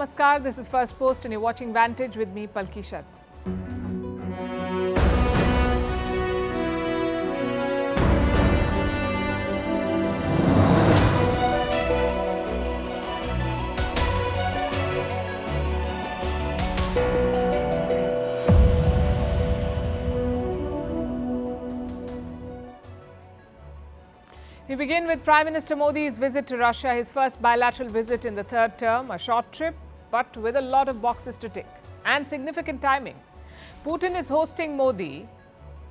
Namaskar, this is Firstpost and you're watching Vantage with me, Palki Sharma. We begin with Prime Minister Modi's visit to Russia, his first bilateral visit in the third term, a short trip, but with a lot of boxes to tick and significant timing. Putin is hosting Modi,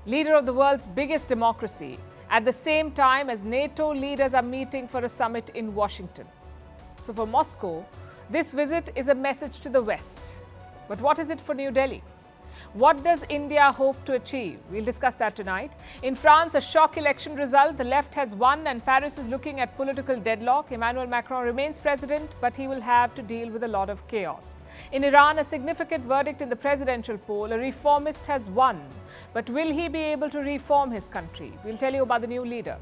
leader of the world's biggest democracy, at the same time as NATO leaders are meeting for a summit in Washington. So for Moscow, this visit is a message to the West. But what is it for New Delhi? What does India hope to achieve? We'll discuss that tonight. In France, a shock election result. The left has won and Paris is looking at political deadlock. Emmanuel Macron remains president, but he will have to deal with a lot of chaos. In Iran, a significant verdict in the presidential poll. A reformist has won, but will he be able to reform his country? We'll tell you about the new leader.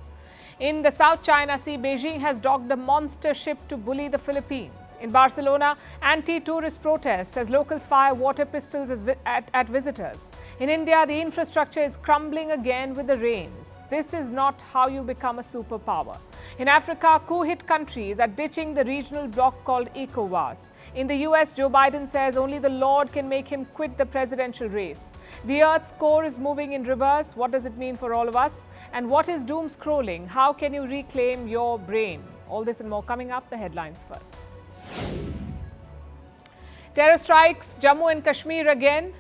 In the South China Sea, Beijing has docked a monster ship to bully the Philippines. In Barcelona, anti-tourist protests as locals fire water pistols at visitors. In India, the infrastructure is crumbling again with the rains. This is not how you become a superpower. In Africa, coup-hit countries are ditching the regional bloc called ECOWAS. In the US, Joe Biden says only the Lord can make him quit the presidential race. The Earth's core is moving in reverse. What does it mean for all of us? And what is doom scrolling? How can you reclaim your brain? All this and more coming up. The headlines first. Terror strikes Jammu and Kashmir again.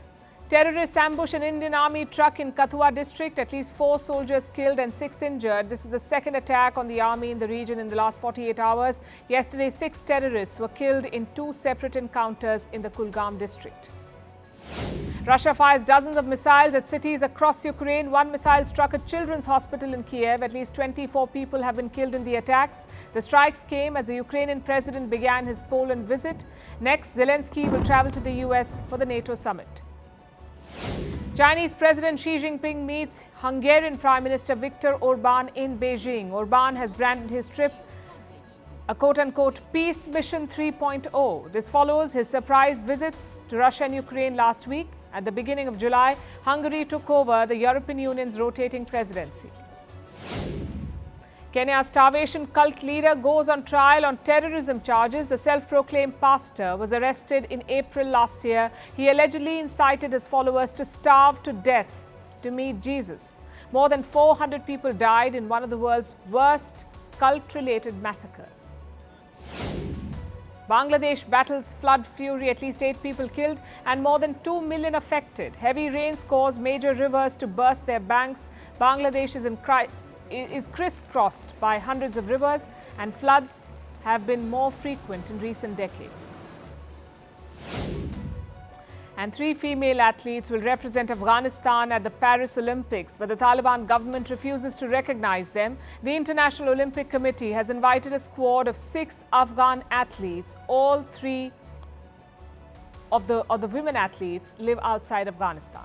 Terrorists ambush an Indian Army truck in Kathua district. At least 4 soldiers killed and 6 injured. This is the second attack on the army in the region in the last 48 hours. Yesterday, 6 terrorists were killed in 2 separate encounters in the Kulgam district. Russia fires dozens of missiles at cities across Ukraine. 1 missile struck a children's hospital in Kiev. At least 24 people have been killed in the attacks. The strikes came as the Ukrainian president began his Poland visit. Next, Zelensky will travel to the US for the NATO summit. Chinese President Xi Jinping meets Hungarian Prime Minister Viktor Orban in Beijing. Orban has branded his trip a quote-unquote peace mission 3.0. This follows his surprise visits to Russia and Ukraine last week. At the beginning of July, Hungary took over the European Union's rotating presidency. Kenya's starvation cult leader goes on trial on terrorism charges. The self-proclaimed pastor was arrested in April last year. He allegedly incited his followers to starve to death to meet Jesus. More than 400 people died in one of the world's worst cult-related massacres. Bangladesh battles flood fury, at least 8 people killed and more than 2 million affected. Heavy rains caused major rivers to burst their banks. Bangladesh is crisscrossed by hundreds of rivers and floods have been more frequent in recent decades. And 3 female athletes will represent Afghanistan at the Paris Olympics, but the Taliban government refuses to recognize them. The International Olympic Committee has invited a squad of 6 Afghan athletes. All 3 of the women athletes live outside Afghanistan.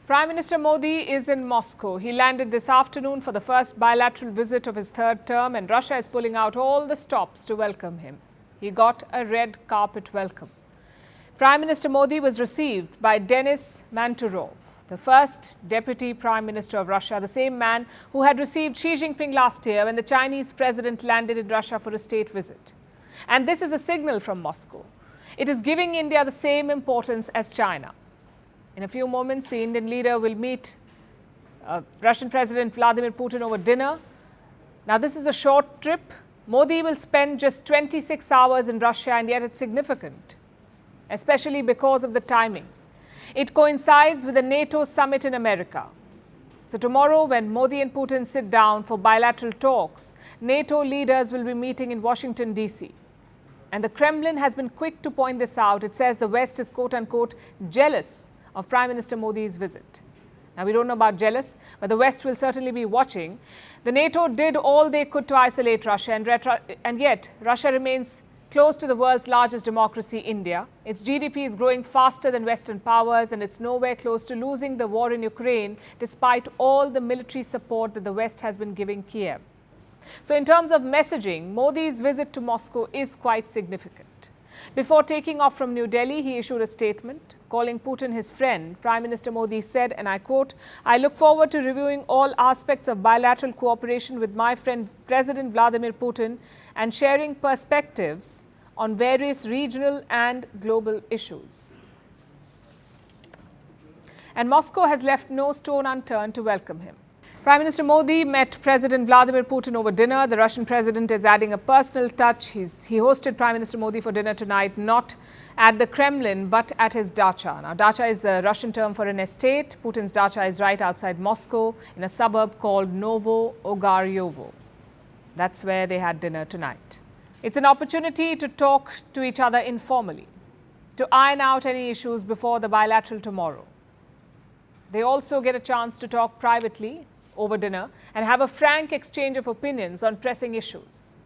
Prime Minister Modi is in Moscow. He landed this afternoon for the first bilateral visit of his third term, and Russia is pulling out all the stops to welcome him. He got a red carpet welcome. Prime Minister Modi was received by Denis Manturov, the first Deputy Prime Minister of Russia, the same man who had received Xi Jinping last year when the Chinese president landed in Russia for a state visit. And this is a signal from Moscow. It is giving India the same importance as China. In a few moments, the Indian leader will meet Russian President Vladimir Putin over dinner. Now, this is a short trip. Modi will spend just 26 hours in Russia, and yet it's significant, especially because of the timing. It coincides with the NATO summit in America. So tomorrow, when Modi and Putin sit down for bilateral talks, NATO leaders will be meeting in Washington, D.C. And the Kremlin has been quick to point this out. It says the West is quote-unquote jealous of Prime Minister Modi's visit. Now, we don't know about jealous, but the West will certainly be watching. The NATO did all they could to isolate Russia, and yet Russia remains close to the world's largest democracy, India. Its GDP is growing faster than Western powers, and it's nowhere close to losing the war in Ukraine, despite all the military support that the West has been giving Kiev. So in terms of messaging, Modi's visit to Moscow is quite significant. Before taking off from New Delhi, he issued a statement calling Putin his friend. Prime Minister Modi said, and I quote, "I look forward to reviewing all aspects of bilateral cooperation with my friend President Vladimir Putin and sharing perspectives on various regional and global issues." And Moscow has left no stone unturned to welcome him. Prime Minister Modi met President Vladimir Putin over dinner. The Russian president is adding a personal touch. He hosted Prime Minister Modi for dinner tonight, not at the Kremlin, but at his dacha. Now, dacha is the Russian term for an estate. Putin's dacha is right outside Moscow in a suburb called Novo Ogaryovo. That's where they had dinner tonight. It's an opportunity to talk to each other informally, to iron out any issues before the bilateral tomorrow. They also get a chance to talk privately over dinner and have a frank exchange of opinions on pressing issues.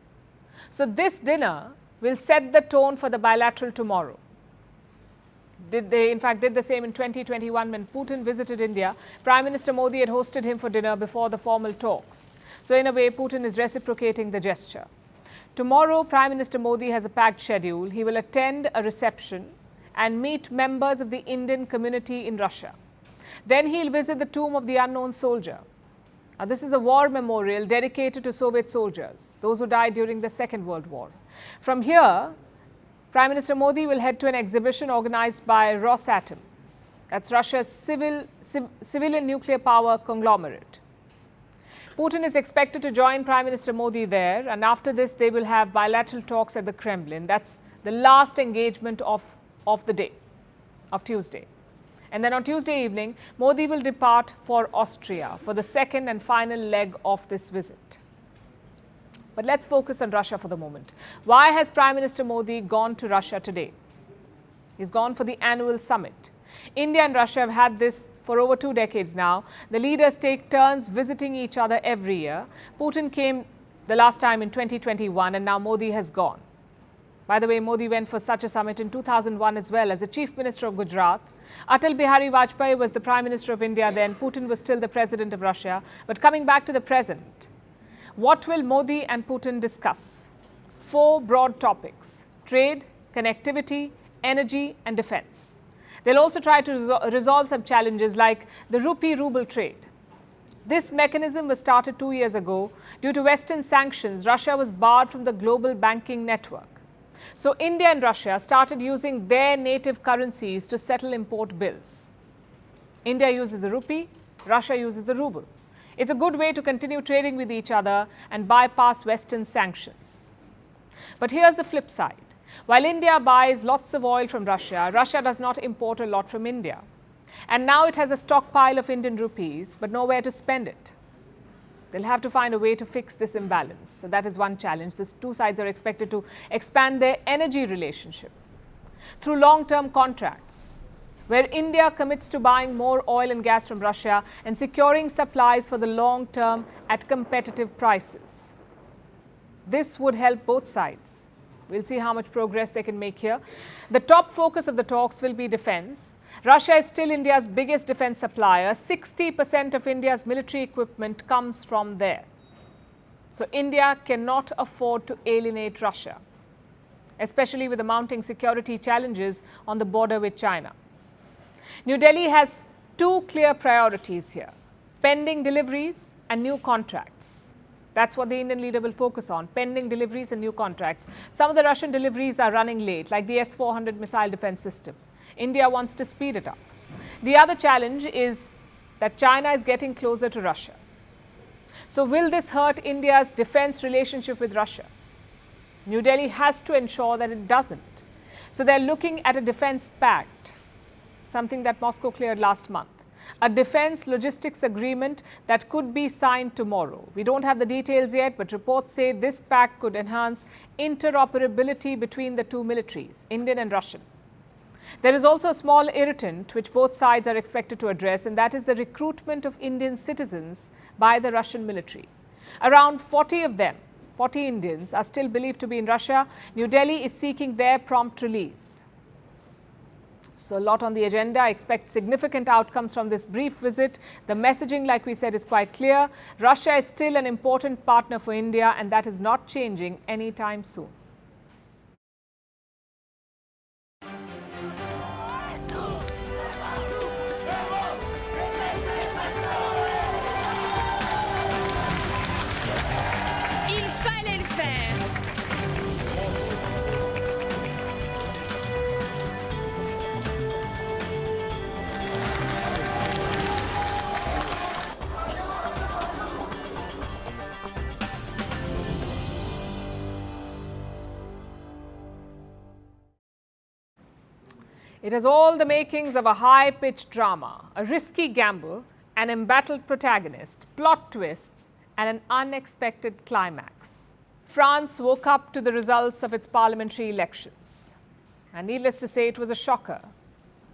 So this dinner will set the tone for the bilateral tomorrow. They in fact did the same in 2021 when Putin visited India. Prime Minister Modi had hosted him for dinner before the formal talks. So in a way, Putin is reciprocating the gesture. Tomorrow, Prime Minister Modi has a packed schedule. He will attend a reception and meet members of the Indian community in Russia. Then he'll visit the tomb of the unknown soldier. Now, this is a war memorial dedicated to Soviet soldiers, those who died during the Second World War. From here, Prime Minister Modi will head to an exhibition organized by Rosatom. That's Russia's civilian nuclear power conglomerate. Putin is expected to join Prime Minister Modi there, and after this, they will have bilateral talks at the Kremlin. That's the last engagement of the day, of Tuesday. And then on Tuesday evening, Modi will depart for Austria for the second and final leg of this visit. But let's focus on Russia for the moment. Why has Prime Minister Modi gone to Russia today? He's gone for the annual summit. India and Russia have had this for over 2 decades now. The leaders take turns visiting each other every year. Putin came the last time in 2021, and now Modi has gone. By the way, Modi went for such a summit in 2001 as well as the Chief Minister of Gujarat. Atal Bihari Vajpayee was the Prime Minister of India then. Putin was still the President of Russia. But coming back to the present, what will Modi and Putin discuss? 4 broad topics: trade, connectivity, energy and defense. They'll also try to resolve some challenges like the rupee-ruble trade. This mechanism was started 2 years ago. Due to Western sanctions, Russia was barred from the global banking network. So India and Russia started using their native currencies to settle import bills. India uses the rupee, Russia uses the ruble. It's a good way to continue trading with each other and bypass Western sanctions. But here's the flip side. While India buys lots of oil from Russia, Russia does not import a lot from India. And now it has a stockpile of Indian rupees, but nowhere to spend it. They'll have to find a way to fix this imbalance. So that is one challenge. The 2 sides are expected to expand their energy relationship through long-term contracts, where India commits to buying more oil and gas from Russia and securing supplies for the long term at competitive prices. This would help both sides. We'll see how much progress they can make here. The top focus of the talks will be defense. Russia is still India's biggest defense supplier. 60% of India's military equipment comes from there. So India cannot afford to alienate Russia, especially with the mounting security challenges on the border with China. New Delhi has 2 clear priorities here: pending deliveries and new contracts. That's what the Indian leader will focus on: pending deliveries and new contracts. Some of the Russian deliveries are running late, like the S-400 missile defense system. India wants to speed it up. The other challenge is that China is getting closer to Russia. So will this hurt India's defense relationship with Russia? New Delhi has to ensure that it doesn't. So they're looking at a defense pact, something that Moscow cleared last month. a defense logistics agreement that could be signed tomorrow. We don't have the details yet, but reports say this pact could enhance interoperability between the two militaries, Indian and Russian. There is also a small irritant which both sides are expected to address, and that is the recruitment of Indian citizens by the Russian military. Around 40 of them, 40 Indians, are still believed to be in Russia. New Delhi is seeking their prompt release. So a lot on the agenda. I expect significant outcomes from this brief visit. The messaging, like we said, is quite clear. Russia is still an important partner for India, and that is not changing anytime soon. It has all the makings of a high-pitched drama, a risky gamble, an embattled protagonist, plot twists, and an unexpected climax. France woke up to the results of its parliamentary elections. And needless to say, it was a shocker.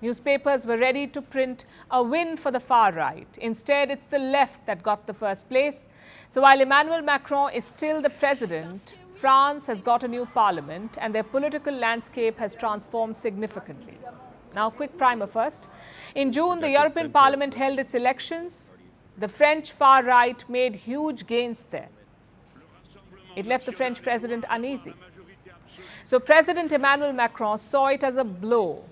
Newspapers were ready to print a win for the far right. Instead, it's the left that got the first place. So while Emmanuel Macron is still the president, France has got a new parliament and their political landscape has transformed significantly. Now, quick primer first. In June, the European Parliament held its elections. The French far right made huge gains there. It left the French president uneasy. So President Emmanuel Macron saw it as a blow.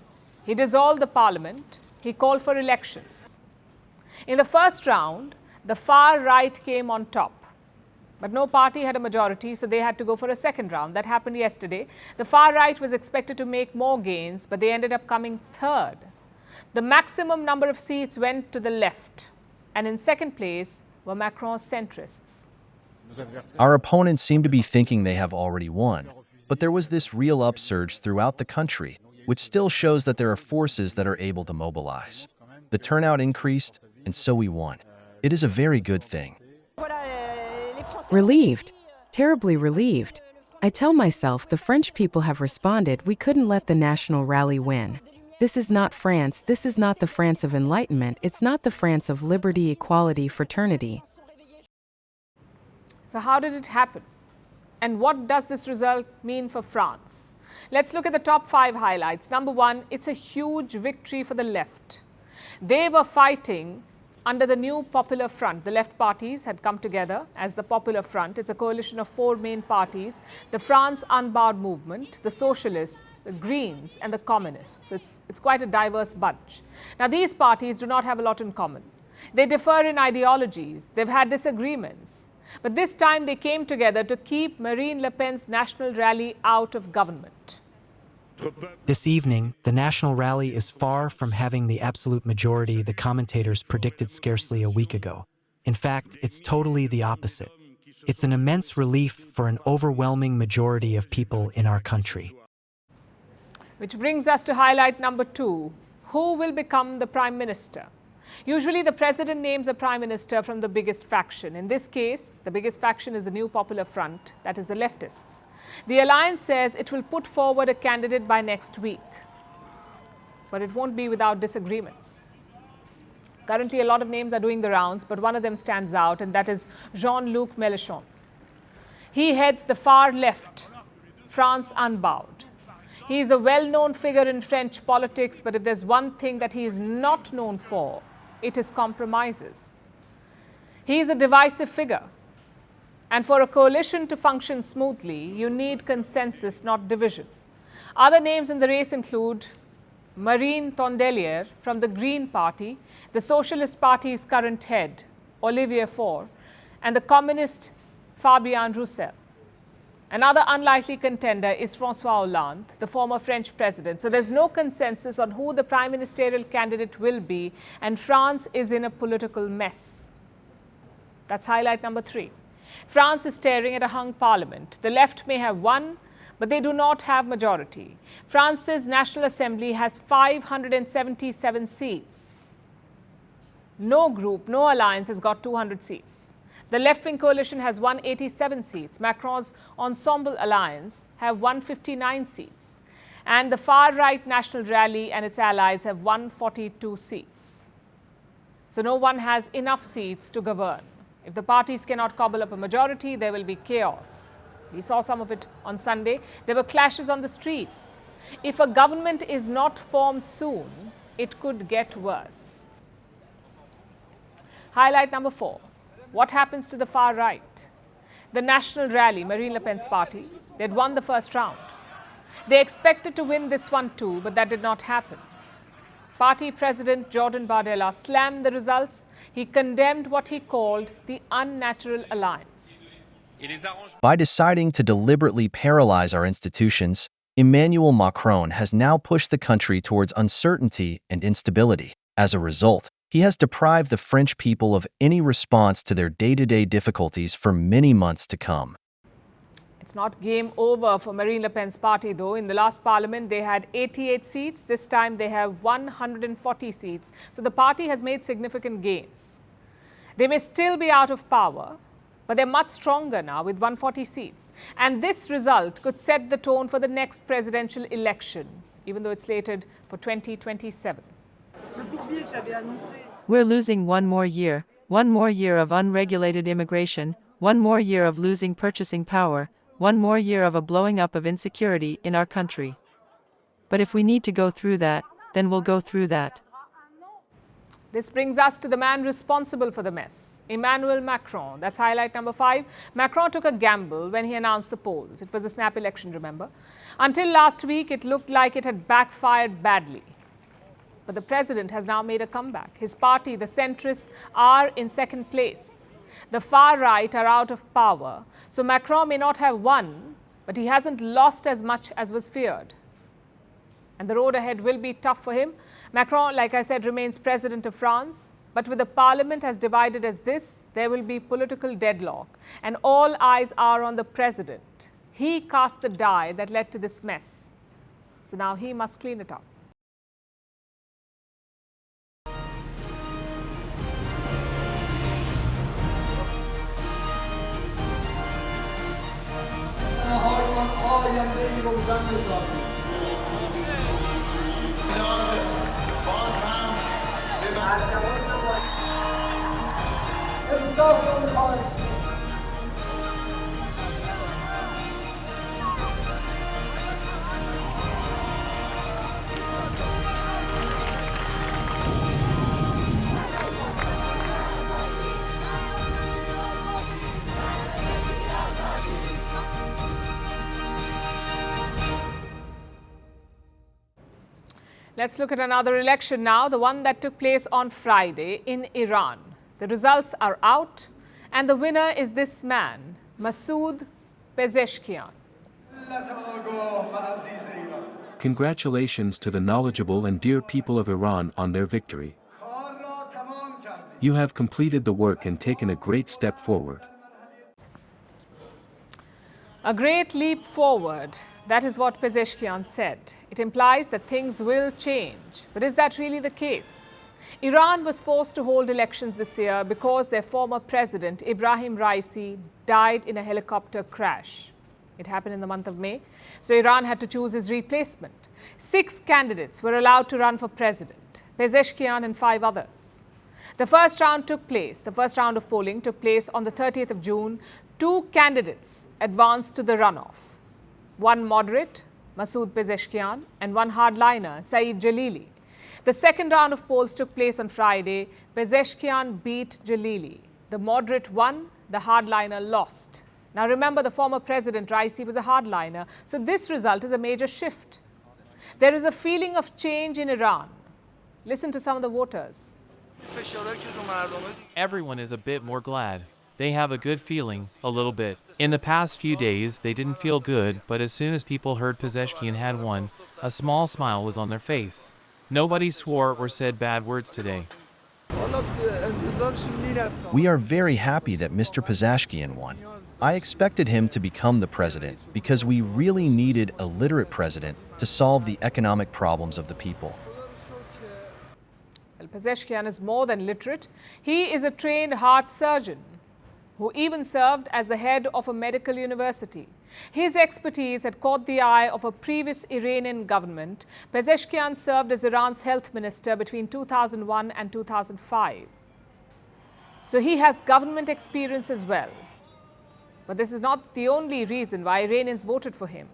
He dissolved the parliament. He called for elections. In the first round, the far right came on top. But no party had a majority, so they had to go for a second round. That happened yesterday. The far right was expected to make more gains, but they ended up coming third. The maximum number of seats went to the left. And in second place were Macron's centrists. Our opponents seem to be thinking they have already won. But there was this real upsurge throughout the country, which still shows that there are forces that are able to mobilize. The turnout increased, and so we won. It is a very good thing. Relieved. Terribly relieved. I tell myself the French people have responded. We couldn't let the national rally win. This is not France. This is not the France of enlightenment. It's not the France of liberty, equality, fraternity. So how did it happen? And what does this result mean for France? Let's look at the top 5 highlights. Number 1, it's a huge victory for the left. They were fighting under the new Popular Front. The left parties had come together as the Popular Front. It's a coalition of 4 main parties: the France Unbowed Movement, the Socialists, the Greens, and the Communists. It's quite a diverse bunch. Now, these parties do not have a lot in common. They differ in ideologies. They've had disagreements. But this time they came together to keep Marine Le Pen's national rally out of government. This evening, the national rally is far from having the absolute majority the commentators predicted scarcely a week ago. In fact, it's totally the opposite. It's an immense relief for an overwhelming majority of people in our country. Which brings us to highlight number 2. Who will become the Prime Minister? Usually the president names a Prime Minister from the biggest faction. In this case, the biggest faction is the new Popular Front, that is the leftists. The alliance says it will put forward a candidate by next week. But it won't be without disagreements. Currently, a lot of names are doing the rounds, but one of them stands out, and that is Jean-Luc Mélenchon. He heads the far left, France Unbowed. He is a well-known figure in French politics, but if there's one thing that he is not known for, it is compromises. He is a divisive figure. And for a coalition to function smoothly, you need consensus, not division. Other names in the race include Marine Tondelier from the Green Party, the Socialist Party's current head, Olivier Faure, and the Communist Fabien Roussel. Another unlikely contender is François Hollande, the former French president. So there's no consensus on who the prime ministerial candidate will be, and France is in a political mess. That's highlight number 3. France is staring at a hung parliament. The left may have won, but they do not have majority. France's National Assembly has 577 seats. No group, no alliance has got 200 seats. The left-wing coalition has 187 seats. Macron's Ensemble alliance have 159 seats. And the far-right National Rally and its allies have 142 seats. So no one has enough seats to govern. If the parties cannot cobble up a majority, there will be chaos. We saw some of it on Sunday. There were clashes on the streets. If a government is not formed soon, it could get worse. Highlight number 4. What happens to the far right? The National Rally, Marine Le Pen's party, they'd won the first round. They expected to win this one too, but that did not happen. Party President Jordan Bardella slammed the results. He condemned what he called the unnatural alliance. By deciding to deliberately paralyze our institutions, Emmanuel Macron has now pushed the country towards uncertainty and instability. As a result, he has deprived the French people of any response to their day-to-day difficulties for many months to come. It's not game over for Marine Le Pen's party, though. In the last parliament, they had 88 seats. This time, they have 140 seats. So the party has made significant gains. They may still be out of power, but they're much stronger now with 140 seats. And this result could set the tone for the next presidential election, even though it's slated for 2027. We're losing one more year of unregulated immigration, one more year of losing purchasing power, one more year of a blowing up of insecurity in our country. But if we need to go through that, then we'll go through that. This brings us to the man responsible for the mess, Emmanuel Macron. That's highlight number 5. Macron took a gamble when he announced the polls. It was a snap election, remember? Until last week, it looked like it had backfired badly. But the president has now made a comeback. His party, the centrists, are in second place. The far right are out of power. So Macron may not have won, but he hasn't lost as much as was feared. And the road ahead will be tough for him. Macron, like I said, remains president of France. But with the parliament as divided as this, there will be political deadlock. And all eyes are on the president. He cast the die that led to this mess. So now he must clean it up. Let's look at another election now, the one that took place on Friday in Iran. The results are out, and the winner is this man, Masoud Pezeshkian. Congratulations to the knowledgeable and dear people of Iran on their victory. You have completed the work and taken a great step forward. A great leap forward. That is what Pezeshkian said. It implies that things will change. But is that really the case? Iran was forced to hold elections this year because their former president, Ibrahim Raisi, died in a helicopter crash. It happened in the month of May. So Iran had to choose his replacement. 6 candidates were allowed to run for president, Pezeshkian and 5 others. The first round of polling took place on the 30th of June. 2 candidates advanced to the runoff. One moderate, Masoud Pezeshkian, and one hardliner, Saeed Jalili. The second round of polls took place on Friday. Pezeshkian beat Jalili. The moderate won, the hardliner lost. Now remember, the former president, Raisi, was a hardliner, so this result is a major shift. There is a feeling of change in Iran. Listen to some of the voters. Everyone is a bit more glad. They have a good feeling, a little bit. In the past few days, they didn't feel good, but as soon as people heard Pezeshkian had won, a small smile was on their face. Nobody swore or said bad words today. We are very happy that Mr. Pezeshkian won. I expected him to become the president because we really needed a literate president to solve the economic problems of the people. Well, Pezeshkian is more than literate. He is a trained heart surgeon who even served as the head of a medical university. His expertise had caught the eye of a previous Iranian government. Pezeshkian served as Iran's health minister between 2001 and 2005. So he has government experience as well. But this is not the only reason why Iranians voted for him.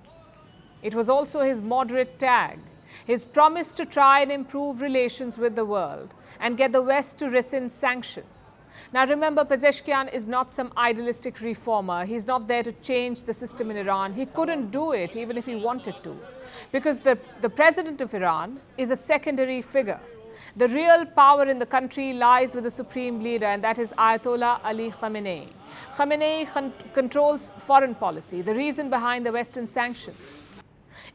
It was also his moderate tag, his promise to try and improve relations with the world and get the West to rescind sanctions. Now remember, Pezeshkian is not some idealistic reformer. He's not there to change the system in Iran. He couldn't do it even if he wanted to, because the president of Iran is a secondary figure. The real power in the country lies with the supreme leader, and that is Ayatollah Ali Khamenei. Khamenei controls foreign policy, the reason behind the Western sanctions.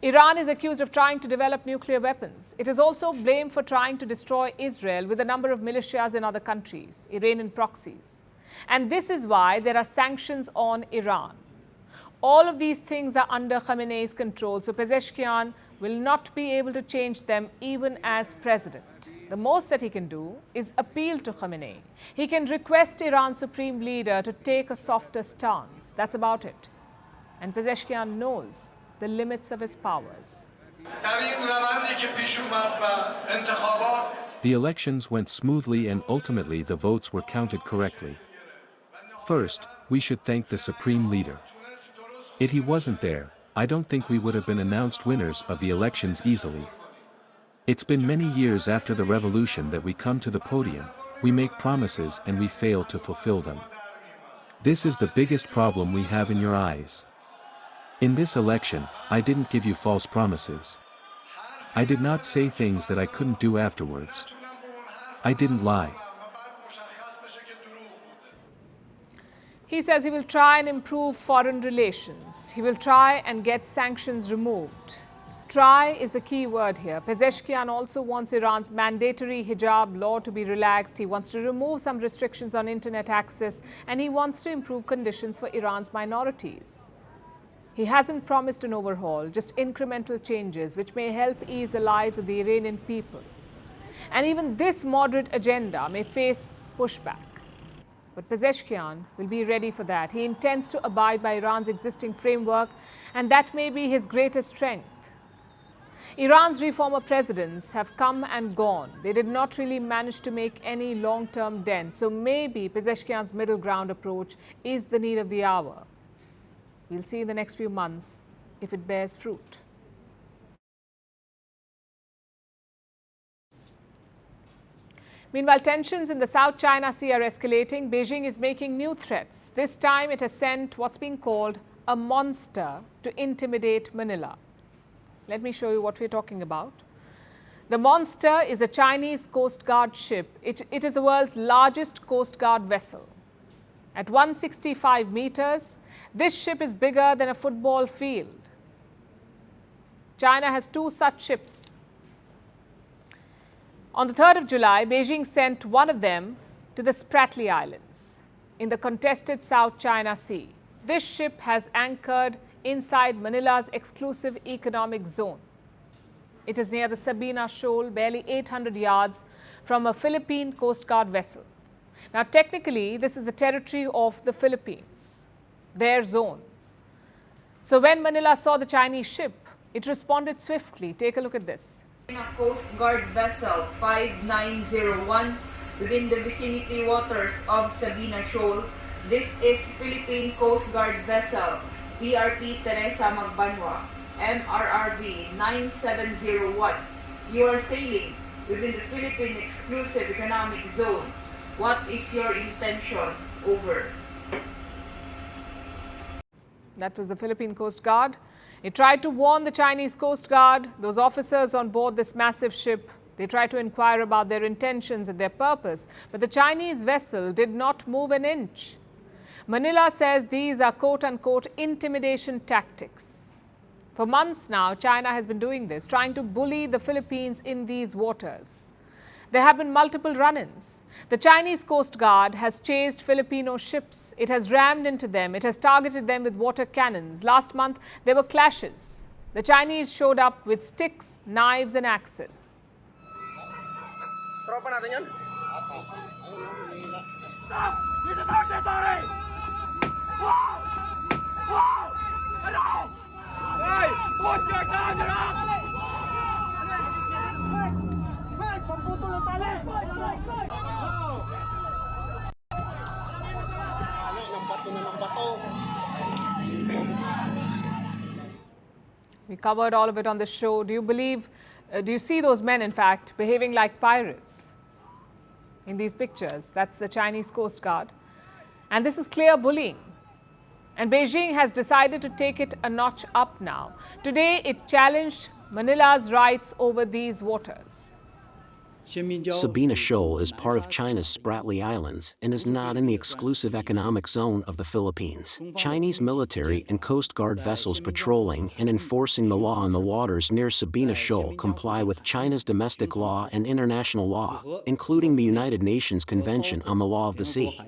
Iran is accused of trying to develop nuclear weapons. It is also blamed for trying to destroy Israel with a number of militias in other countries, Iranian proxies. And this is why there are sanctions on Iran. All of these things are under Khamenei's control, so Pezeshkian will not be able to change them even as president. The most that he can do is appeal to Khamenei. He can request Iran's supreme leader to take a softer stance. That's about it. And Pezeshkian knows the limits of his powers. The elections went smoothly and ultimately the votes were counted correctly. First, we should thank the supreme leader. If he wasn't there, I don't think we would have been announced winners of the elections easily. It's been many years after the revolution that we come to the podium, we make promises and we fail to fulfill them. This is the biggest problem we have in your eyes. In this election, I didn't give you false promises. I did not say things that I couldn't do afterwards. I didn't lie. He says he will try and improve foreign relations. He will try and get sanctions removed. Try is the key word here. Pezeshkian also wants Iran's mandatory hijab law to be relaxed. He wants to remove some restrictions on internet access, and he wants to improve conditions for Iran's minorities. He hasn't promised an overhaul, just incremental changes which may help ease the lives of the Iranian people. And even this moderate agenda may face pushback. But Pezeshkian will be ready for that. He intends to abide by Iran's existing framework, and that may be his greatest strength. Iran's reformer presidents have come and gone. They did not really manage to make any long-term dent. So maybe Pezeshkian's middle ground approach is the need of the hour. We'll see in the next few months if it bears fruit. Meanwhile, tensions in the South China Sea are escalating. Beijing is making new threats. This time it has sent what's being called a monster to intimidate Manila. Let me show you what we're talking about. The monster is a Chinese Coast Guard ship. It is the world's largest Coast Guard vessel. At 165 meters, this ship is bigger than a football field. China has 2 such ships. On the 3rd of July, Beijing sent one of them to the Spratly Islands in the contested South China Sea. This ship has anchored inside Manila's exclusive economic zone. It is near the Sabina Shoal, barely 800 yards from a Philippine Coast Guard vessel. Now, technically, this is the territory of the Philippines, their zone. So when Manila saw the Chinese ship, it responded swiftly. Take a look at this. Coast Guard vessel 5901 within the vicinity waters of Sabina Shoal. This is Philippine Coast Guard vessel BRP Teresa Magbanwa, MRRV 9701. You are sailing within the Philippine Exclusive Economic Zone. What is your intention? Over. That was the Philippine Coast Guard. It tried to warn the Chinese Coast Guard, those officers on board this massive ship. They tried to inquire about their intentions and their purpose, but the Chinese vessel did not move an inch. Manila says these are quote-unquote intimidation tactics. For months now, China has been doing this, trying to bully the Philippines in these waters. There have been multiple run-ins. The Chinese Coast Guard has chased Filipino ships. It has rammed into them. It has targeted them with water cannons. Last month, there were clashes. The Chinese showed up with sticks, knives and axes. tropa natin yan. We covered all of it on the show. Do you see those men, in fact, behaving like pirates in these pictures? That's the Chinese Coast Guard. And this is clear bullying. And Beijing has decided to take it a notch up now. Today, it challenged Manila's rights over these waters. Sabina Shoal is part of China's Spratly Islands and is not in the exclusive economic zone of the Philippines. Chinese military and Coast Guard vessels patrolling and enforcing the law on the waters near Sabina Shoal comply with China's domestic law and international law, including the United Nations Convention on the Law of the Sea.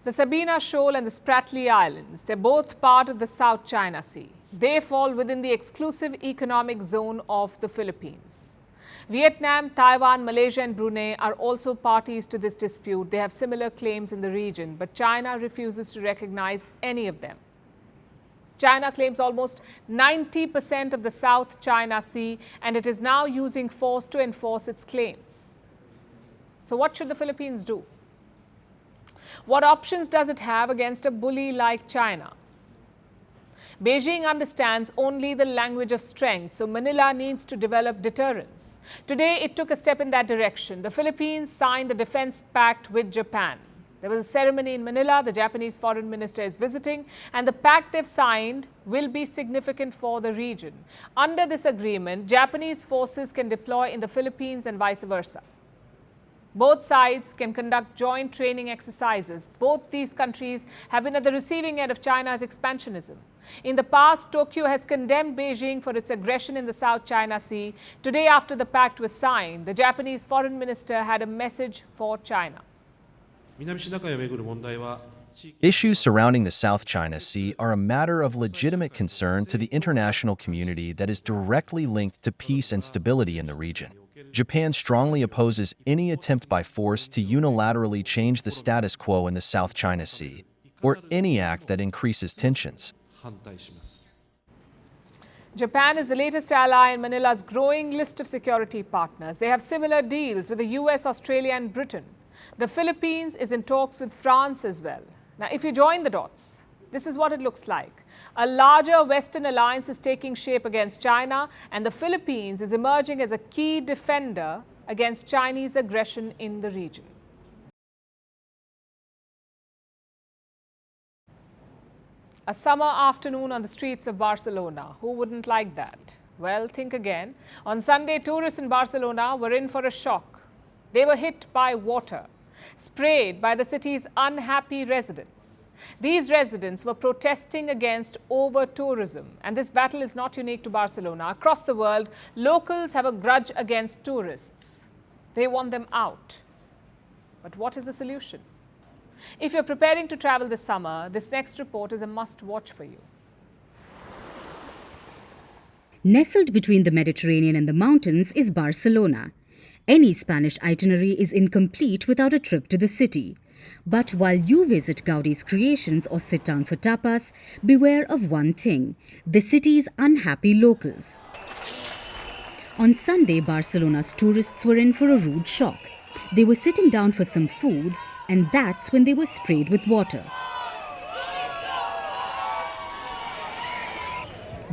The Sabina Shoal and the Spratly Islands, they're both part of the South China Sea. They fall within the exclusive economic zone of the Philippines. Vietnam, Taiwan, Malaysia and Brunei are also parties to this dispute. They have similar claims in the region, but China refuses to recognize any of them. China claims almost 90% of the South China Sea, and it is now using force to enforce its claims. So what should the Philippines do? What options does it have against a bully like China? Beijing understands only the language of strength, so Manila needs to develop deterrence. Today, it took a step in that direction. The Philippines signed a defense pact with Japan. There was a ceremony in Manila. The Japanese foreign minister is visiting, and the pact they've signed will be significant for the region. Under this agreement, Japanese forces can deploy in the Philippines and vice versa. Both sides can conduct joint training exercises. Both these countries have been at the receiving end of China's expansionism. In the past, Tokyo has condemned Beijing for its aggression in the South China Sea. Today, after the pact was signed, the Japanese foreign minister had a message for China. Issues surrounding the South China Sea are a matter of legitimate concern to the international community that is directly linked to peace and stability in the region. Japan strongly opposes any attempt by force to unilaterally change the status quo in the South China Sea, or any act that increases tensions. Japan is the latest ally in Manila's growing list of security partners. They have similar deals with the US, Australia and Britain. The Philippines is in talks with France as well. Now, if you join the dots, this is what it looks like. A larger Western alliance is taking shape against China, and the Philippines is emerging as a key defender against Chinese aggression in the region. A summer afternoon on the streets of Barcelona. Who wouldn't like that? Well, think again. On Sunday, tourists in Barcelona were in for a shock. They were hit by water, sprayed by the city's unhappy residents. These residents were protesting against over-tourism, and this battle is not unique to Barcelona. Across the world, locals have a grudge against tourists. They want them out. But what is the solution? If you're preparing to travel this summer, this next report is a must-watch for you. Nestled between the Mediterranean and the mountains is Barcelona. Any Spanish itinerary is incomplete without a trip to the city. But while you visit Gaudi's creations or sit down for tapas, beware of one thing: the city's unhappy locals. On Sunday, Barcelona's tourists were in for a rude shock. They were sitting down for some food, and that's when they were sprayed with water.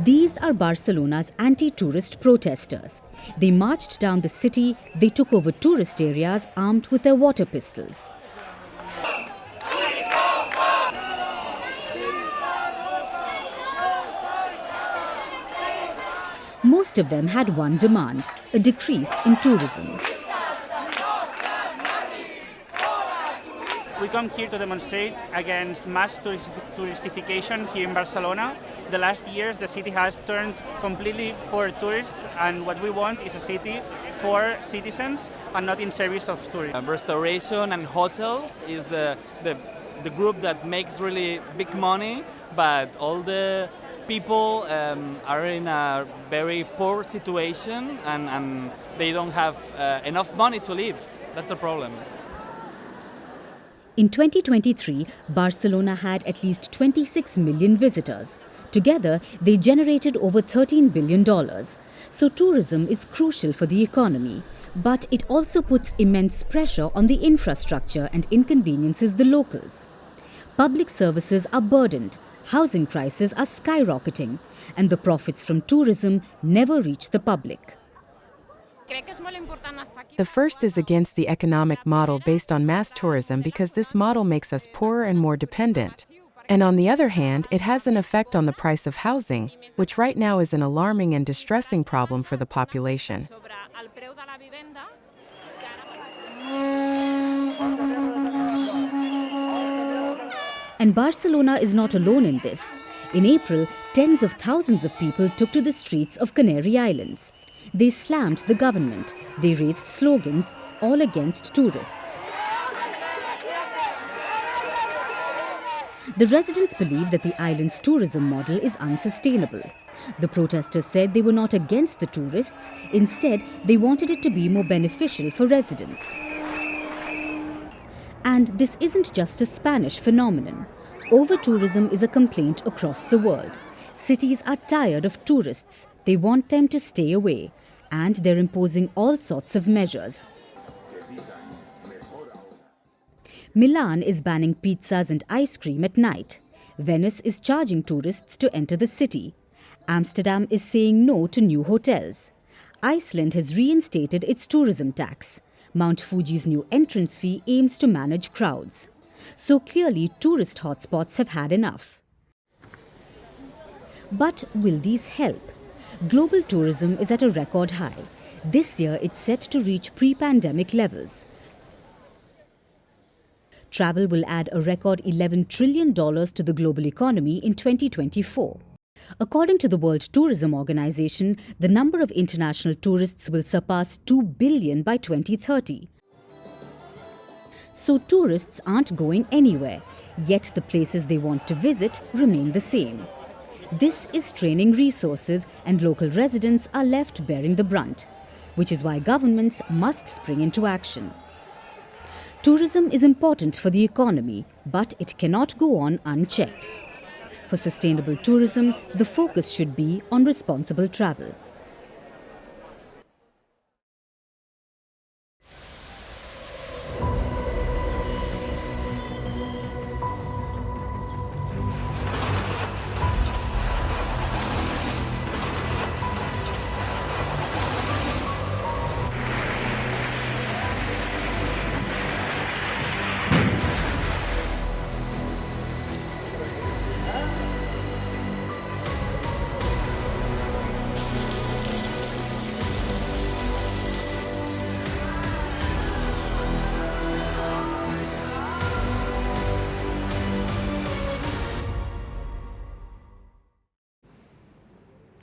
These are Barcelona's anti-tourist protesters. They marched down the city, they took over tourist areas armed with their water pistols. Most of them had one demand: a decrease in tourism. We come here to demonstrate against mass touristification here in Barcelona. The last years, the city has turned completely for tourists, and what we want is a city for citizens and not in service of tourists. Restoration and hotels is the group that makes really big money, but all the people are in a very poor situation and they don't have enough money to live. That's a problem. In 2023, Barcelona had at least 26 million visitors. Together, they generated over $13 billion. So tourism is crucial for the economy. But it also puts immense pressure on the infrastructure and inconveniences the locals. Public services are burdened, housing prices are skyrocketing, and the profits from tourism never reach the public. The first is against the economic model based on mass tourism because this model makes us poorer and more dependent. And on the other hand, it has an effect on the price of housing, which right now is an alarming and distressing problem for the population. And Barcelona is not alone in this. In April, tens of thousands of people took to the streets of Canary Islands. They slammed the government. They raised slogans, all against tourists. The residents believe that the island's tourism model is unsustainable. The protesters said they were not against the tourists. Instead, they wanted it to be more beneficial for residents. And this isn't just a Spanish phenomenon. Over-tourism is a complaint across the world. Cities are tired of tourists. They want them to stay away. And they're imposing all sorts of measures. Milan is banning pizzas and ice cream at night. Venice is charging tourists to enter the city. Amsterdam is saying no to new hotels. Iceland has reinstated its tourism tax. Mount Fuji's new entrance fee aims to manage crowds. So clearly, tourist hotspots have had enough. But will these help? Global tourism is at a record high. This year, it's set to reach pre-pandemic levels. Travel will add a record $11 trillion to the global economy in 2024. According to the World Tourism Organization, the number of international tourists will surpass 2 billion by 2030. So tourists aren't going anywhere, yet the places they want to visit remain the same. This is straining resources and local residents are left bearing the brunt, which is why governments must spring into action. Tourism is important for the economy, but it cannot go on unchecked. For sustainable tourism, the focus should be on responsible travel.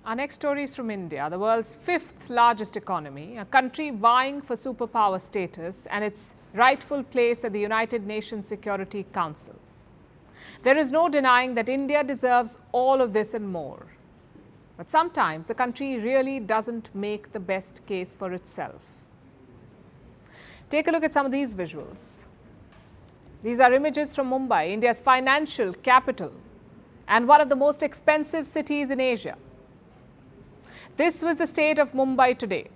Our next story is from India, the world's fifth largest economy, a country vying for superpower status and its rightful place at the United Nations Security Council. There is no denying that India deserves all of this and more. But sometimes the country really doesn't make the best case for itself. Take a look at some of these visuals. These are images from Mumbai, India's financial capital and one of the most expensive cities in Asia. This was the state of Mumbai today.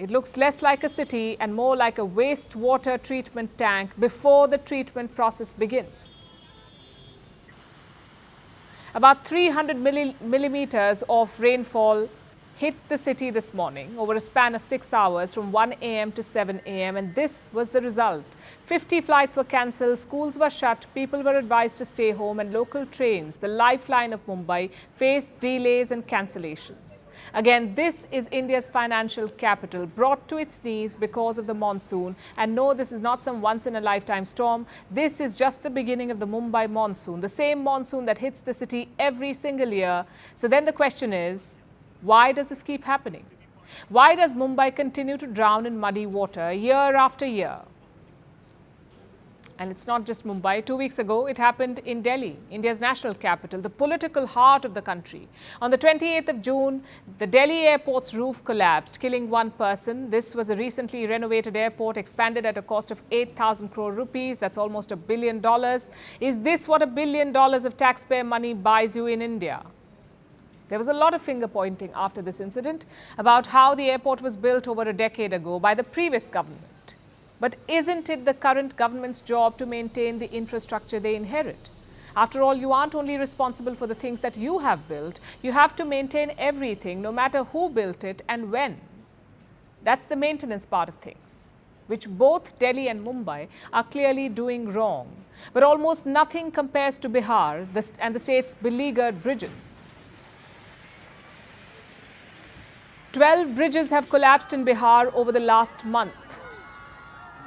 It looks less like a city and more like a wastewater treatment tank before the treatment process begins. About 300 millimeters of rainfall hit the city this morning over a span of 6 hours from 1 a.m. to 7 a.m. and this was the result. 50 flights were cancelled, schools were shut, people were advised to stay home and local trains, the lifeline of Mumbai, faced delays and cancellations. Again, this is India's financial capital, brought to its knees because of the monsoon. And no, this is not some once-in-a-lifetime storm. This is just the beginning of the Mumbai monsoon, the same monsoon that hits the city every single year. So then the question is, why does this keep happening? Why does Mumbai continue to drown in muddy water year after year? And it's not just Mumbai. 2 weeks ago, it happened in Delhi, India's national capital, the political heart of the country. On the 28th of June, the Delhi airport's roof collapsed, killing one person. This was a recently renovated airport expanded at a cost of 8,000 crore rupees. That's almost $1 billion. Is this what $1 billion of taxpayer money buys you in India? There was a lot of finger pointing after this incident about how the airport was built over a decade ago by the previous government. But isn't it the current government's job to maintain the infrastructure they inherit? After all, you aren't only responsible for the things that you have built, you have to maintain everything, no matter who built it and when. That's the maintenance part of things, which both Delhi and Mumbai are clearly doing wrong. But almost nothing compares to Bihar and the state's beleaguered bridges. 12 bridges have collapsed in Bihar over the last month.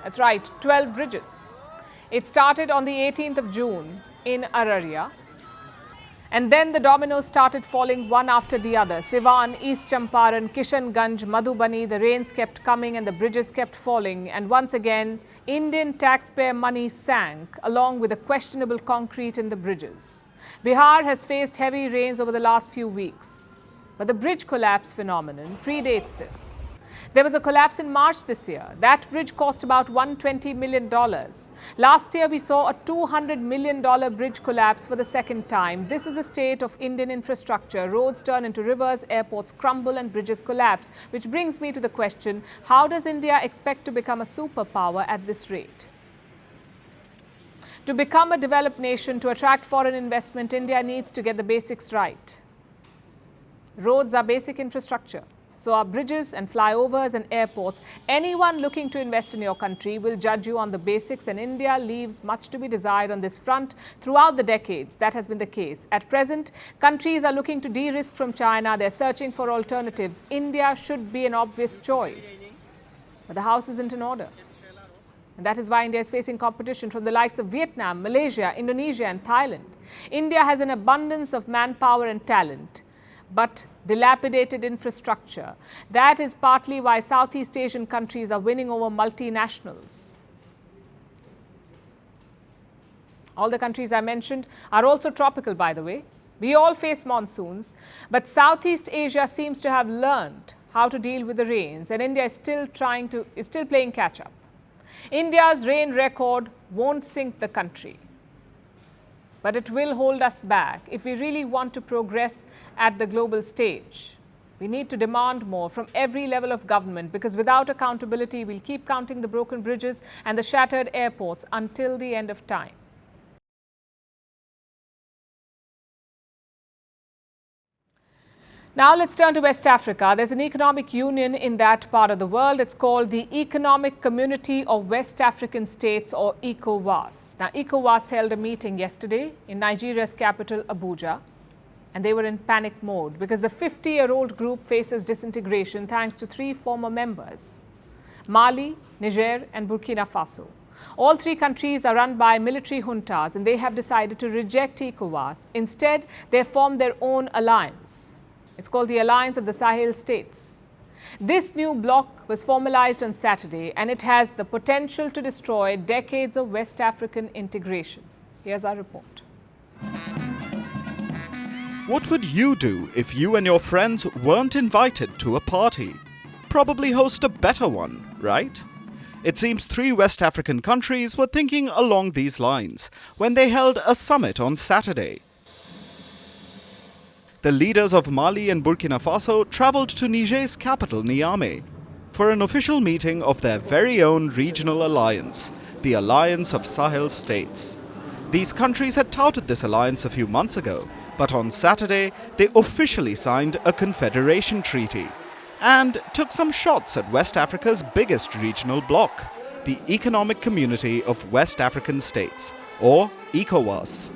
That's right, 12 bridges. It started on the 18th of June in Araria. And then the dominoes started falling one after the other. Siwan, East Champaran, Kishanganj, Madhubani, the rains kept coming and the bridges kept falling. And once again, Indian taxpayer money sank along with the questionable concrete in the bridges. Bihar has faced heavy rains over the last few weeks. But the bridge collapse phenomenon predates this. There was a collapse in March this year. That bridge cost about $120 million. Last year, we saw a $200 million bridge collapse for the second time. This is the state of Indian infrastructure. Roads turn into rivers, airports crumble and bridges collapse. Which brings me to the question, how does India expect to become a superpower at this rate? To become a developed nation, to attract foreign investment, India needs to get the basics right. Roads are basic infrastructure. So are bridges and flyovers and airports. Anyone looking to invest in your country will judge you on the basics, and India leaves much to be desired on this front. Throughout the decades, that has been the case. At present, countries are looking to de-risk from China. They're searching for alternatives. India should be an obvious choice. But the house isn't in order. And that is why India is facing competition from the likes of Vietnam, Malaysia, Indonesia and Thailand. India has an abundance of manpower and talent, but dilapidated infrastructure. That is partly why Southeast Asian countries are winning over multinationals. All the countries I mentioned are also tropical, by the way. We all face monsoons, but Southeast Asia seems to have learned how to deal with the rains, and India is still playing catch up. India's rain record won't sink the country, but it will hold us back if we really want to progress at the global stage. We need to demand more from every level of government, because without accountability, we'll keep counting the broken bridges and the shattered airports until the end of time. Now let's turn to West Africa. There's an economic union in that part of the world. It's called the Economic Community of West African States, or ECOWAS. Now, ECOWAS held a meeting yesterday in Nigeria's capital, Abuja, and they were in panic mode because the 50-year-old group faces disintegration thanks to 3 former members: Mali, Niger and Burkina Faso. All 3 countries are run by military juntas, and they have decided to reject ECOWAS. Instead, they formed their own alliance. It's called the Alliance of the Sahel States. This new bloc was formalized on Saturday, and it has the potential to destroy decades of West African integration. Here's our report. What would you do if you and your friends weren't invited to a party? Probably host a better one, right? It seems 3 West African countries were thinking along these lines when they held a summit on Saturday. The leaders of Mali and Burkina Faso travelled to Niger's capital, Niamey, for an official meeting of their very own regional alliance, the Alliance of Sahel States. These countries had touted this alliance a few months ago, but on Saturday they officially signed a confederation treaty and took some shots at West Africa's biggest regional bloc, the Economic Community of West African States, or ECOWAS.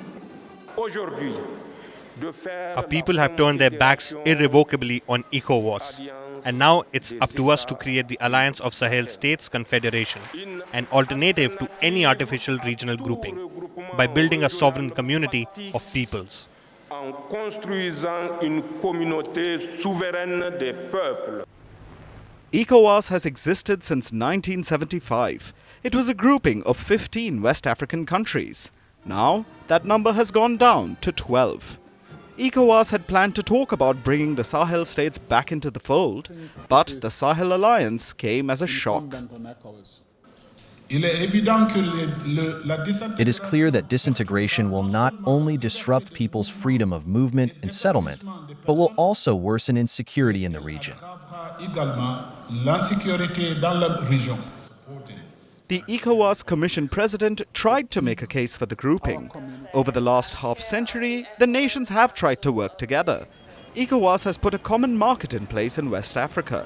Our people have turned their backs irrevocably on ECOWAS, and now it's up to us to create the Alliance of Sahel States Confederation, an alternative to any artificial regional grouping, by building a sovereign community of peoples. ECOWAS has existed since 1975. It was a grouping of 15 West African countries. Now, that number has gone down to 12. ECOWAS had planned to talk about bringing the Sahel states back into the fold, but the Sahel alliance came as a shock. It is clear that disintegration will not only disrupt people's freedom of movement and settlement, but will also worsen insecurity in the region. The ECOWAS Commission President tried to make a case for the grouping. Over the last half-century, the nations have tried to work together. ECOWAS has put a common market in place in West Africa.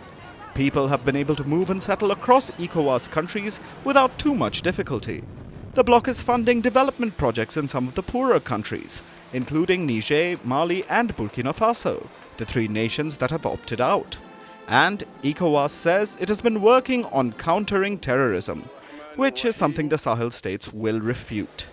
People have been able to move and settle across ECOWAS countries without too much difficulty. The bloc is funding development projects in some of the poorer countries, including Niger, Mali and Burkina Faso, the three nations that have opted out. And ECOWAS says it has been working on countering terrorism, which is something the Sahel states will refute.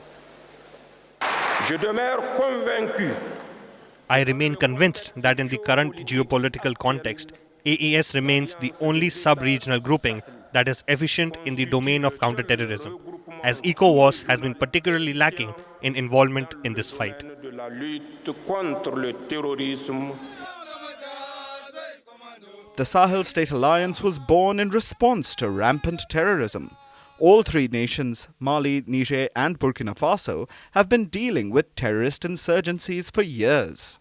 I remain convinced that in the current geopolitical context, AES remains the only sub-regional grouping that is efficient in the domain of counterterrorism, as ECOWAS has been particularly lacking in involvement in this fight. The Sahel State Alliance was born in response to rampant terrorism. All three nations, Mali, Niger and Burkina Faso, have been dealing with terrorist insurgencies for years.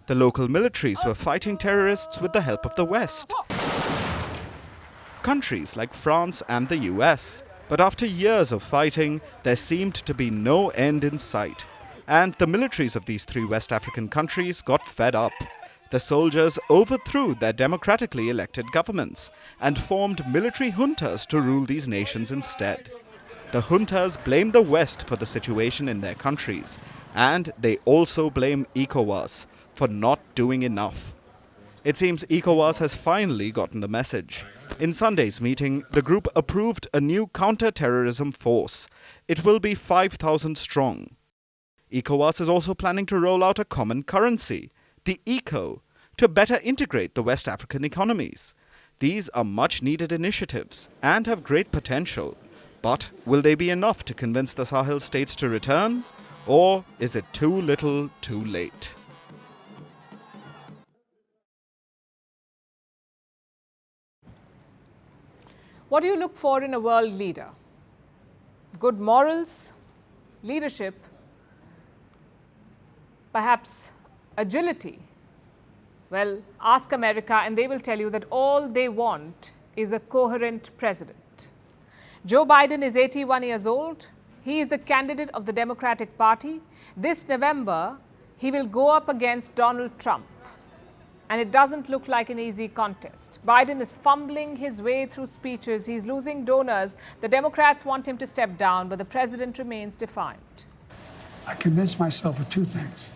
The local militaries were fighting terrorists with the help of the West. Countries like France and the US. But after years of fighting, there seemed to be no end in sight. And the militaries of these three West African countries got fed up. The soldiers overthrew their democratically elected governments and formed military juntas to rule these nations instead. The juntas blame the West for the situation in their countries, and they also blame ECOWAS for not doing enough. It seems ECOWAS has finally gotten the message. In Sunday's meeting, the group approved a new counter-terrorism force. It will be 5,000 strong. ECOWAS is also planning to roll out a common currency, the ECO, to better integrate the West African economies. These are much needed initiatives and have great potential. But will they be enough to convince the Sahel states to return? Or is it too little, too late? What do you look for in a world leader? Good morals, leadership, perhaps agility? Well, ask America and they will tell you that all they want is a coherent president. Joe Biden is 81 years old. He is the candidate of the Democratic Party. This November, he will go up against Donald Trump. And it doesn't look like an easy contest. Biden is fumbling his way through speeches. He's losing donors. The Democrats want him to step down, but the president remains defiant. I convinced myself of two things.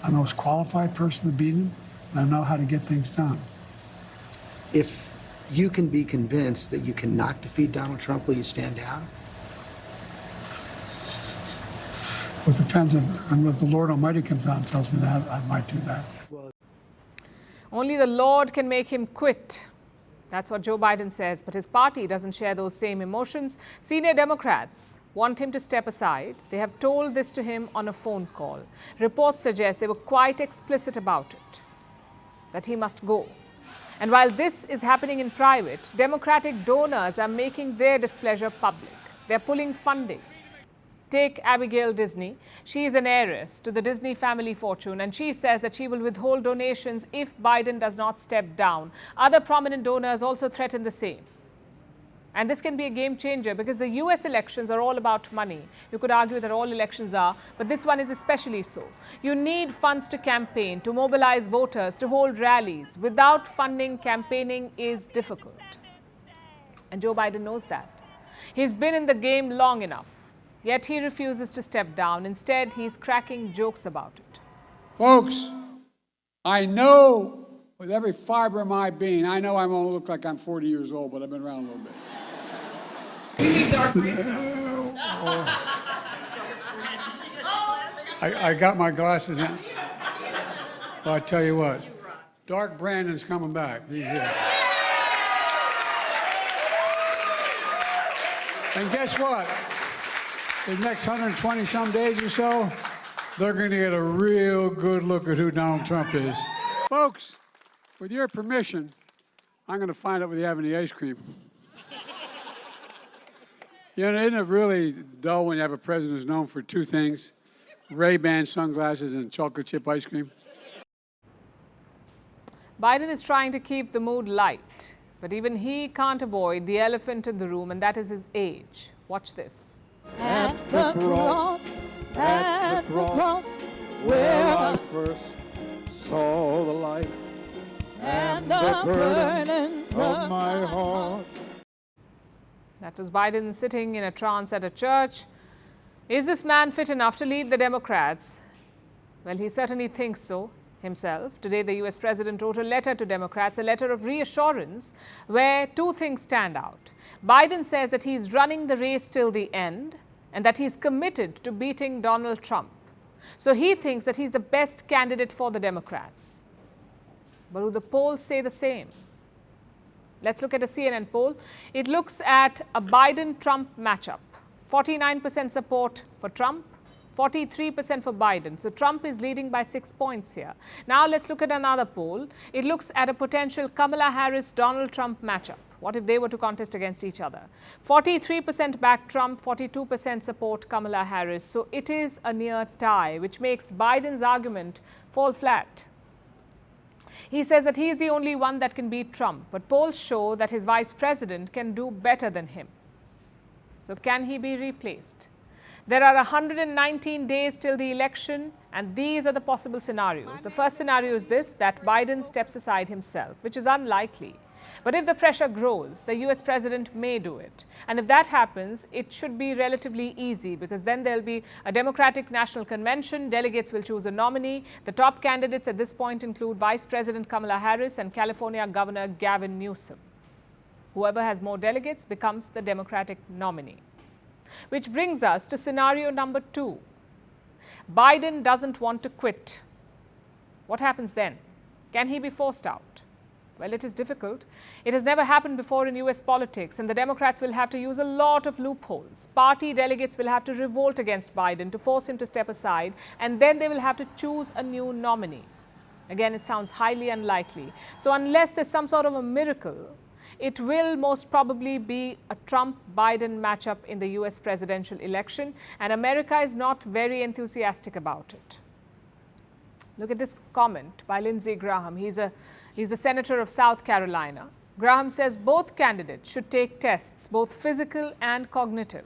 I'm the most qualified person to beat him, and I know how to get things done. If you can be convinced that you cannot defeat Donald Trump, will you stand down? Well, it depends if the Lord Almighty comes out and tells me that, I might do that. Only the Lord can make him quit. That's what Joe Biden says, but his party doesn't share those same emotions. Senior Democrats want him to step aside. They have told this to him on a phone call. Reports suggest they were quite explicit about it, that he must go. And while this is happening in private, Democratic donors are making their displeasure public. They're pulling funding. Take Abigail Disney. She is an heiress to the Disney family fortune, and she says that she will withhold donations if Biden does not step down. Other prominent donors also threaten the same. And this can be a game changer because the US elections are all about money. You could argue that all elections are, but this one is especially so. You need funds to campaign, to mobilize voters, to hold rallies. Without funding, campaigning is difficult. And Joe Biden knows that. He's been in the game long enough. Yet he refuses to step down. Instead, he's cracking jokes about it. Folks, I know with every fiber of my being, I know I won't look like I'm 40 years old, but I've been around a little bit. I got my glasses in. Well, I tell you what, Dark Brandon's coming back. He's here. And guess what? The next 120 some days or so, they're going to get a real good look at who Donald Trump is. Folks, with your permission, I'm going to find out whether you have any ice cream. You know, isn't it really dull when you have a president who's known for two things? Ray-Ban sunglasses and chocolate chip ice cream? Biden is trying to keep the mood light, but even he can't avoid the elephant in the room, and that is his age. Watch this. At the cross, where I first saw the light and the burdens of my heart. That was Biden sitting in a trance at a church. Is this man fit enough to lead the Democrats? Well, he certainly thinks so himself. Today, the US president wrote a letter to Democrats, a letter of reassurance, where two things stand out. Biden says that he's running the race till the end and that he's committed to beating Donald Trump. So he thinks that he's the best candidate for the Democrats. But will the polls say the same? Let's look at a CNN poll. It looks at a Biden-Trump matchup. 49% support for Trump, 43% for Biden. So Trump is leading by 6 points here. Now let's look at another poll. It looks at a potential Kamala Harris-Donald Trump matchup. What if they were to contest against each other? 43% back Trump, 42% support Kamala Harris. So it is a near tie, which makes Biden's argument fall flat. He says that he is the only one that can beat Trump, but polls show that his vice president can do better than him. So can he be replaced? There are 119 days till the election, and these are the possible scenarios. The first scenario is this, that Biden steps aside himself, which is unlikely. But if the pressure grows, the US president may do it. And if that happens, it should be relatively easy, because then there'll be a Democratic National Convention, delegates will choose a nominee. The top candidates at this point include Vice President Kamala Harris and California Governor Gavin Newsom. Whoever has more delegates becomes the Democratic nominee. Which brings us to scenario number 2. Biden doesn't want to quit. What happens then? Can he be forced out? Well, it is difficult. It has never happened before in US politics, and the Democrats will have to use a lot of loopholes. Party delegates will have to revolt against Biden to force him to step aside, and then they will have to choose a new nominee. Again, it sounds highly unlikely. So unless there's some sort of a miracle, it will most probably be a Trump-Biden matchup in the US presidential election, and America is not very enthusiastic about it. Look at this comment by Lindsey Graham. He's the senator of South Carolina. Graham says both candidates should take tests, both physical and cognitive.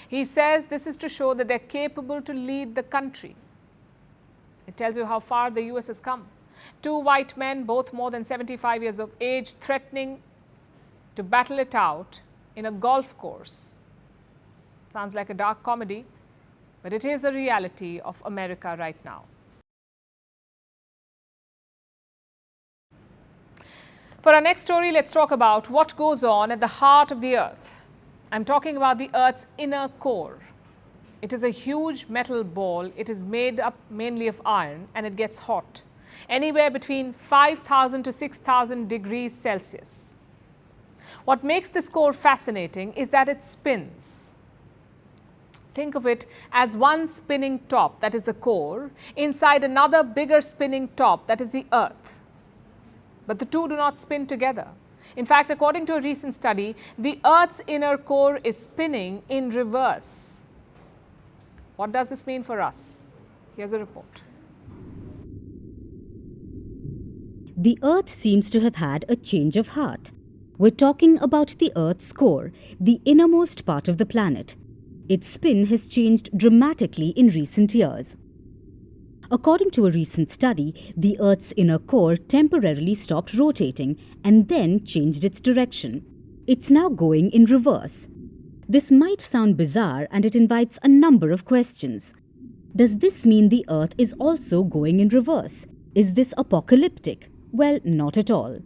He says this is to show that they're capable to lead the country. It tells you how far the US has come. 2 white men, both more than 75 years of age, threatening to battle it out in a golf course. Sounds like a dark comedy, but it is a reality of America right now. For our next story, let's talk about what goes on at the heart of the Earth. I'm talking about the Earth's inner core. It is a huge metal ball. It is made up mainly of iron, and it gets hot, anywhere between 5,000 to 6,000 degrees Celsius. What makes this core fascinating is that it spins. Think of it as one spinning top, that is the core, inside another bigger spinning top, that is the Earth. But the two do not spin together. In fact, according to a recent study, the Earth's inner core is spinning in reverse. What does this mean for us? Here's a report. The Earth seems to have had a change of heart. We're talking about the Earth's core, the innermost part of the planet. Its spin has changed dramatically in recent years. According to a recent study, the Earth's inner core temporarily stopped rotating and then changed its direction. It's now going in reverse. This might sound bizarre, and it invites a number of questions. Does this mean the Earth is also going in reverse? Is this apocalyptic? Well, not at all.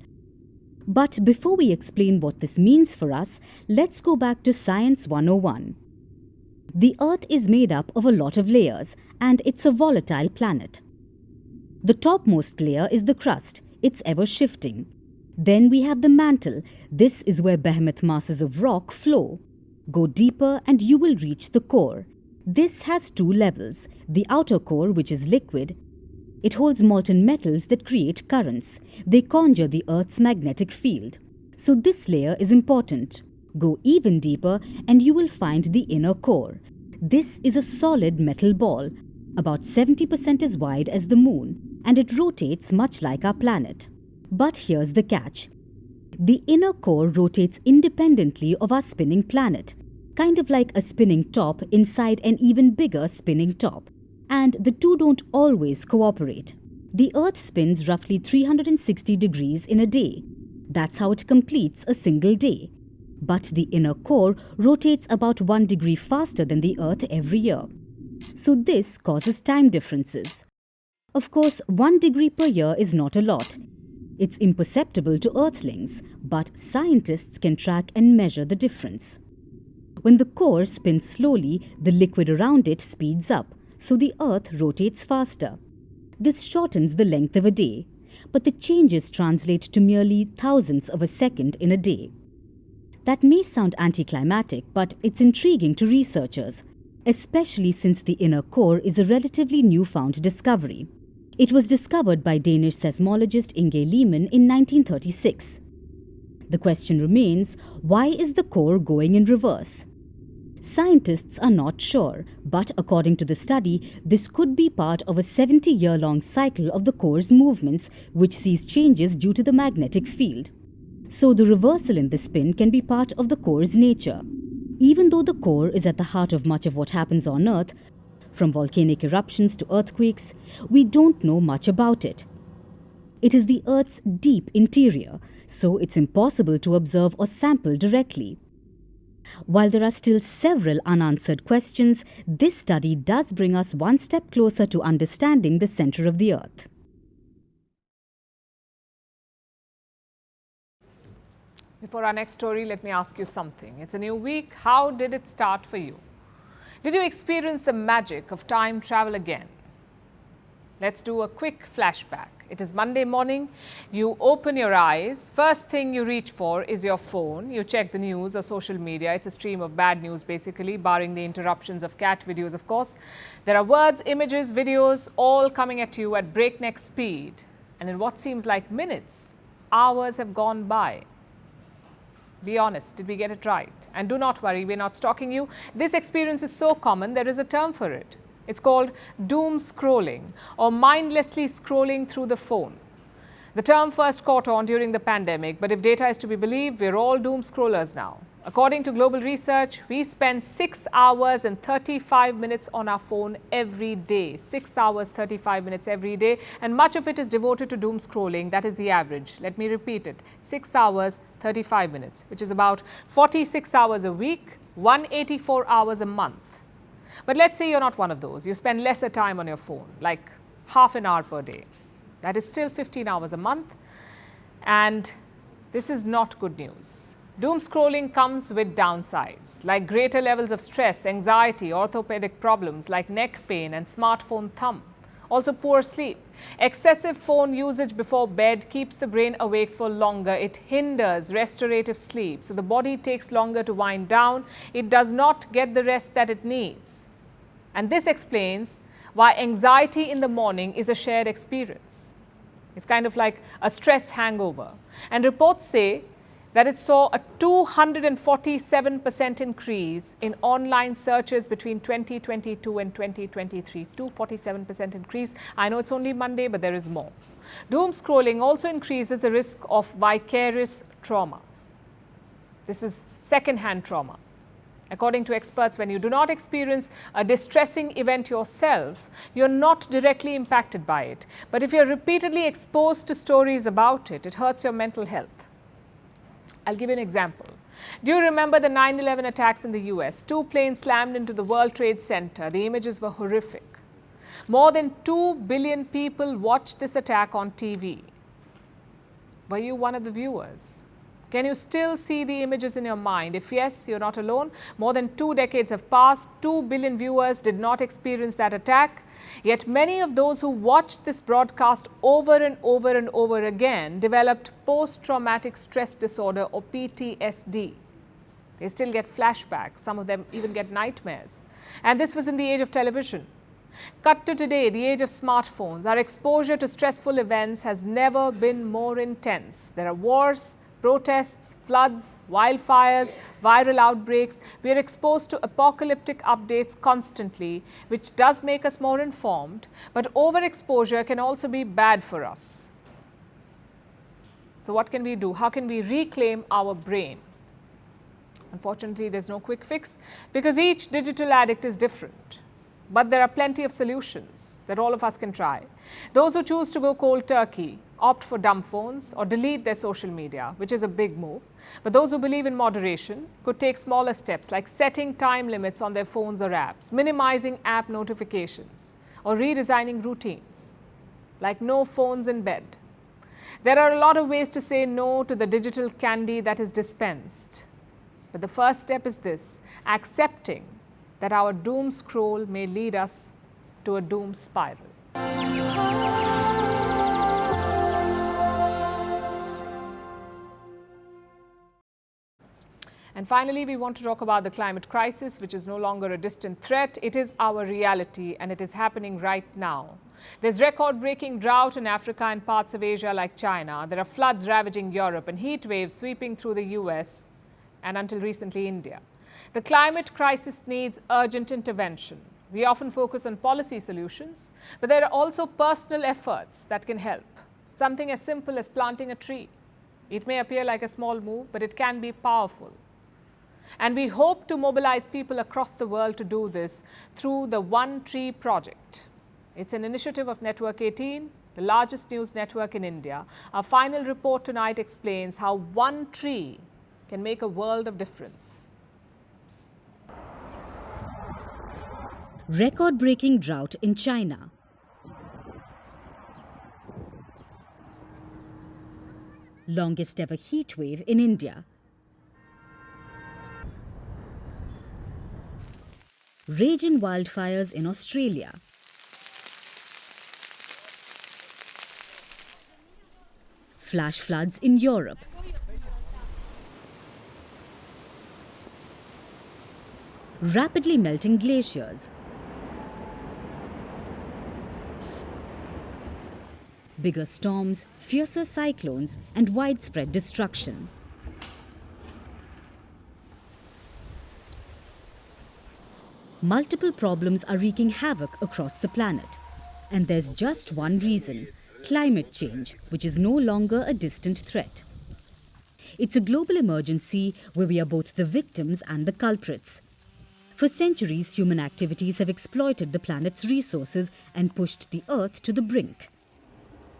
But before we explain what this means for us, let's go back to Science 101. The Earth is made up of a lot of layers, and it's a volatile planet. The topmost layer is the crust. It's ever shifting. Then we have the mantle. This is where behemoth masses of rock flow. Go deeper and you will reach the core. This has two levels. The outer core, which is liquid, it holds molten metals that create currents. They conjure the Earth's magnetic field. So this layer is important. Go even deeper and you will find the inner core. This is a solid metal ball, about 70% as wide as the moon, and it rotates much like our planet. But here's the catch. The inner core rotates independently of our spinning planet, kind of like a spinning top inside an even bigger spinning top. And the two don't always cooperate. The Earth spins roughly 360 degrees in a day. That's how it completes a single day. But the inner core rotates about 1 degree faster than the Earth every year. So this causes time differences. Of course, 1 degree per year is not a lot. It's imperceptible to Earthlings, but scientists can track and measure the difference. When the core spins slowly, the liquid around it speeds up, so the Earth rotates faster. This shortens the length of a day, but the changes translate to merely thousandths of a second in a day. That may sound anticlimactic, but it's intriguing to researchers, especially since the inner core is a relatively newfound discovery. It was discovered by Danish seismologist Inge Lehmann in 1936. The question remains, why is the core going in reverse? Scientists are not sure, but according to the study, this could be part of a 70-year-long cycle of the core's movements, which sees changes due to the magnetic field. So the reversal in the spin can be part of the core's nature. Even though the core is at the heart of much of what happens on Earth, from volcanic eruptions to earthquakes, we don't know much about it. It is the Earth's deep interior, so it's impossible to observe or sample directly. While there are still several unanswered questions, this study does bring us one step closer to understanding the center of the Earth. Before our next story, let me ask you something. It's a new week. How did it start for you? Did you experience the magic of time travel again? Let's do a quick flashback. It is Monday morning. You open your eyes. First thing you reach for is your phone. You check the news or social media. It's a stream of bad news, basically, barring the interruptions of cat videos, of course. There are words, images, videos, all coming at you at breakneck speed. And in what seems like minutes, hours have gone by. Be honest, did we get it right? And do not worry, we're not stalking you. This experience is so common, there is a term for it. It's called doom scrolling or mindlessly scrolling through the phone. The term first caught on during the pandemic, but if data is to be believed, we're all doom scrollers now. According to global research, we spend 6 hours and 35 minutes on our phone every day. 6 hours, 35 minutes every day, and much of it is devoted to doom scrolling. That is the average. Let me repeat it. 6 hours, 35 minutes, which is about 46 hours a week, 184 hours a month. But let's say you're not one of those. You spend lesser time on your phone, like half an hour per day. That is still 15 hours a month. And this is not good news. Doom scrolling comes with downsides, like greater levels of stress, anxiety, orthopedic problems like neck pain and smartphone thumb. Also poor sleep. Excessive phone usage before bed keeps the brain awake for longer. It hinders restorative sleep. So the body takes longer to wind down. It does not get the rest that it needs. And this explains why anxiety in the morning is a shared experience. It's kind of like a stress hangover. And reports say that it saw a 247% increase in online searches between 2022 and 2023. 247% increase. I know it's only Monday, but there is more. Doom scrolling also increases the risk of vicarious trauma. This is second-hand trauma. According to experts, when you do not experience a distressing event yourself, you're not directly impacted by it. But if you're repeatedly exposed to stories about it, it hurts your mental health. I'll give you an example. Do you remember the 9/11 attacks in the US? 2 planes slammed into the World Trade Center. The images were horrific. More than 2 billion people watched this attack on TV. Were you one of the viewers? Can you still see the images in your mind? If yes, you're not alone. More than 2 decades have passed. 2 billion viewers did not experience that attack. Yet many of those who watched this broadcast over and over and over again developed post-traumatic stress disorder or PTSD. They still get flashbacks. Some of them even get nightmares. And this was in the age of television. Cut to today, the age of smartphones. Our exposure to stressful events has never been more intense. There are wars, protests, floods, wildfires, viral outbreaks. We are exposed to apocalyptic updates constantly, which does make us more informed, but overexposure can also be bad for us. So what can we do? How can we reclaim our brain? Unfortunately, there's no quick fix because each digital addict is different. But there are plenty of solutions that all of us can try. Those who choose to go cold turkey, opt for dumb phones or delete their social media, which is a big move. But those who believe in moderation could take smaller steps like setting time limits on their phones or apps, minimizing app notifications, or redesigning routines, like no phones in bed. There are a lot of ways to say no to the digital candy that is dispensed. But the first step is this: accepting that our doom scroll may lead us to a doom spiral. And finally, we want to talk about the climate crisis, which is no longer a distant threat. It is our reality, and it is happening right now. There's record-breaking drought in Africa and parts of Asia like China. There are floods ravaging Europe and heat waves sweeping through the US and until recently India. The climate crisis needs urgent intervention. We often focus on policy solutions, but there are also personal efforts that can help. Something as simple as planting a tree. It may appear like a small move, but it can be powerful. And we hope to mobilize people across the world to do this through the One Tree Project. It's an initiative of Network 18, the largest news network in India. Our final report tonight explains how one tree can make a world of difference. Record-breaking drought in China. Longest ever heat wave in India. Raging wildfires in Australia. Flash floods in Europe. Rapidly melting glaciers. Bigger storms, fiercer cyclones, and widespread destruction. Multiple problems are wreaking havoc across the planet. And there's just one reason: climate change, which is no longer a distant threat. It's a global emergency where we are both the victims and the culprits. For centuries, human activities have exploited the planet's resources and pushed the Earth to the brink.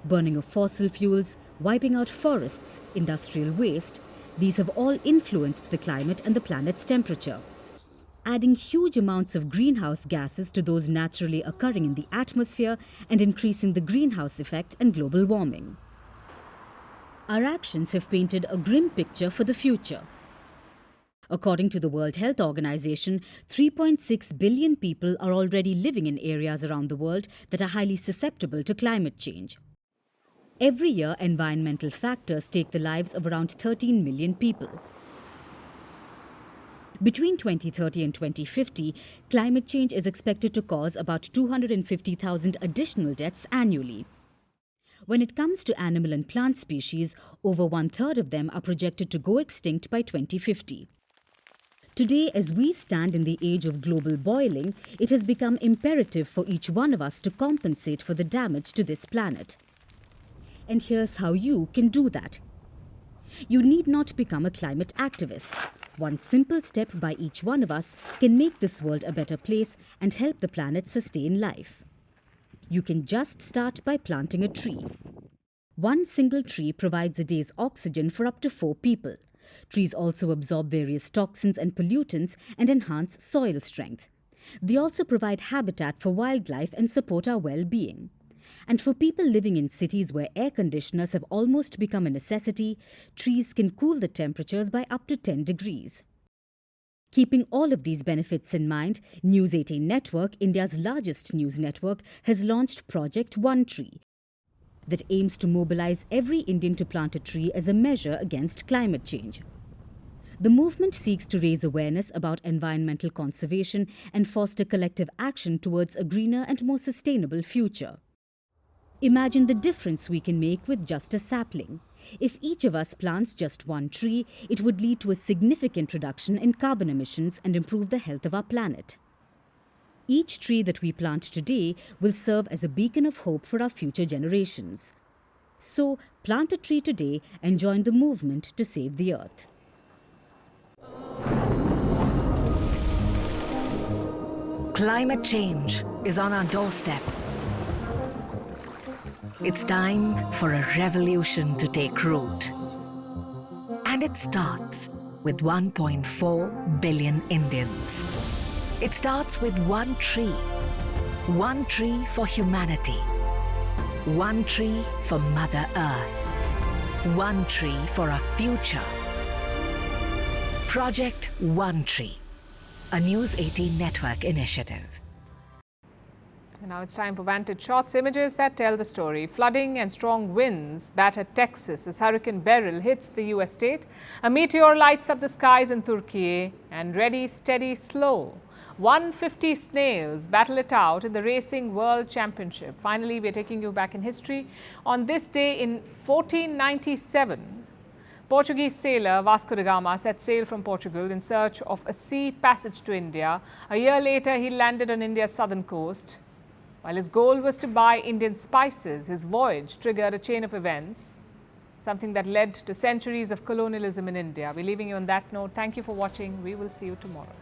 Burning of fossil fuels, wiping out forests, industrial waste, these have all influenced the climate and the planet's temperature, adding huge amounts of greenhouse gases to those naturally occurring in the atmosphere and increasing the greenhouse effect and global warming. Our actions have painted a grim picture for the future. According to the World Health Organization, 3.6 billion people are already living in areas around the world that are highly susceptible to climate change. Every year, environmental factors take the lives of around 13 million people. Between 2030 and 2050, climate change is expected to cause about 250,000 additional deaths annually. When it comes to animal and plant species, over 1/3 of them are projected to go extinct by 2050. Today, as we stand in the age of global boiling, it has become imperative for each one of us to compensate for the damage to this planet. And here's how you can do that. You need not become a climate activist. One simple step by each one of us can make this world a better place and help the planet sustain life. You can just start by planting a tree. One single tree provides a day's oxygen for up to 4 people. Trees also absorb various toxins and pollutants and enhance soil strength. They also provide habitat for wildlife and support our well-being. And for people living in cities where air conditioners have almost become a necessity, trees can cool the temperatures by up to 10 degrees. Keeping all of these benefits in mind, News 18 Network, India's largest news network, has launched Project One Tree that aims to mobilize every Indian to plant a tree as a measure against climate change. The movement seeks to raise awareness about environmental conservation and foster collective action towards a greener and more sustainable future. Imagine the difference we can make with just a sapling. If each of us plants just one tree, it would lead to a significant reduction in carbon emissions and improve the health of our planet. Each tree that we plant today will serve as a beacon of hope for our future generations. So, plant a tree today and join the movement to save the earth. Climate change is on our doorstep. It's time for a revolution to take root. And it starts with 1.4 billion Indians. It starts with one tree. One tree for humanity. One tree for Mother Earth. One tree for our future. Project One Tree, a News 18 network initiative. And now it's time for Vantage Shots, images that tell the story. Flooding and strong winds batter Texas as Hurricane Beryl hits the US state. A meteor lights up the skies in Turkey, and ready, steady, slow. 150 snails battle it out in the Racing World Championship. Finally, we're taking you back in history. On this day in 1497, Portuguese sailor Vasco da Gama set sail from Portugal in search of a sea passage to India. A year later, he landed on India's southern coast. While his goal was to buy Indian spices, his voyage triggered a chain of events, something that led to centuries of colonialism in India. We're leaving you on that note. Thank you for watching. We will see you tomorrow.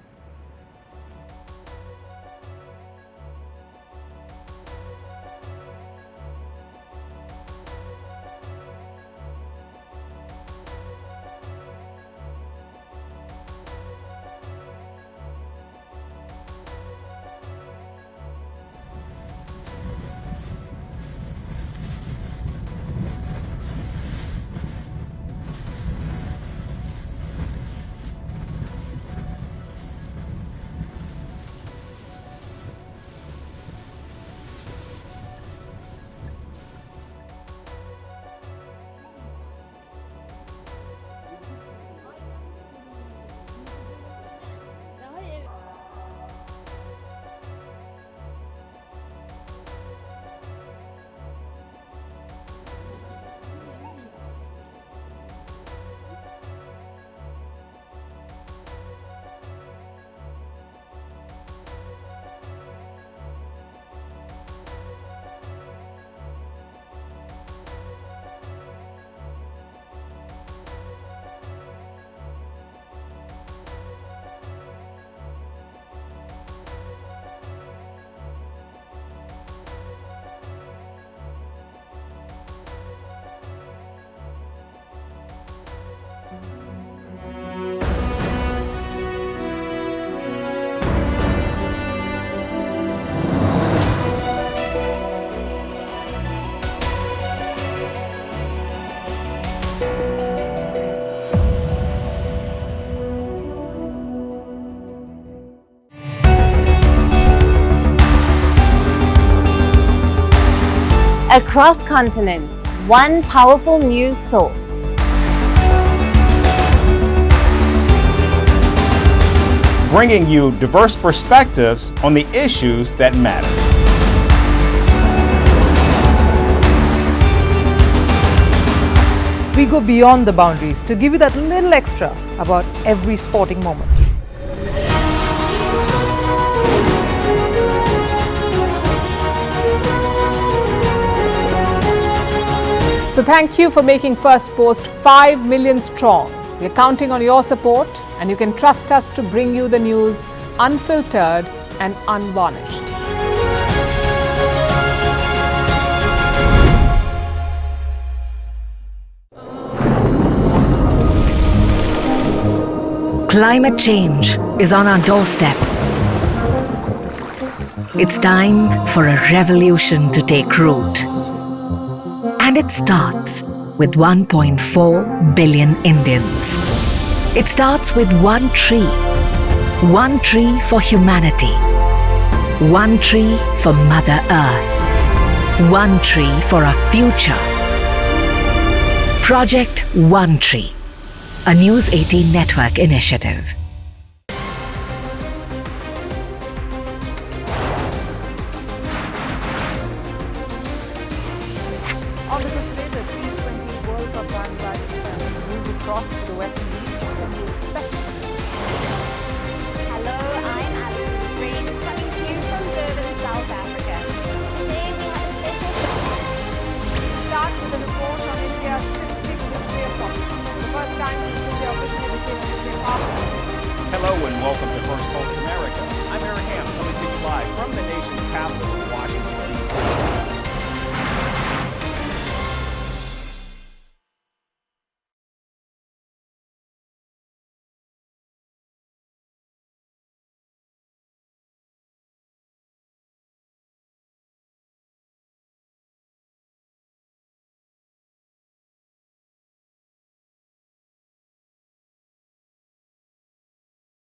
Across continents, one powerful news source. Bringing you diverse perspectives on the issues that matter. We go beyond the boundaries to give you that little extra about every sporting moment. So thank you for making Firstpost 5 million strong. We're counting on your support, and you can trust us to bring you the news unfiltered and unvarnished. Climate change is on our doorstep. It's time for a revolution to take root. And it starts with 1.4 billion Indians. It starts with one tree. One tree for humanity. One tree for Mother Earth. One tree for our future. Project One Tree, a News 18 network initiative. On the show today, the T20 World Cup bandwagon has moved across to the West Indies. What can you expect from this? Hello, I'm Abigail Disney, coming to you from Durban, South Africa. Today we have a special show. We start with a report on India's shifting nuclear posture. For the first time since India officially became a nuclear power. Hello and welcome to Firstpost America. I'm Aaron Ham, coming to you live from the nation's capital.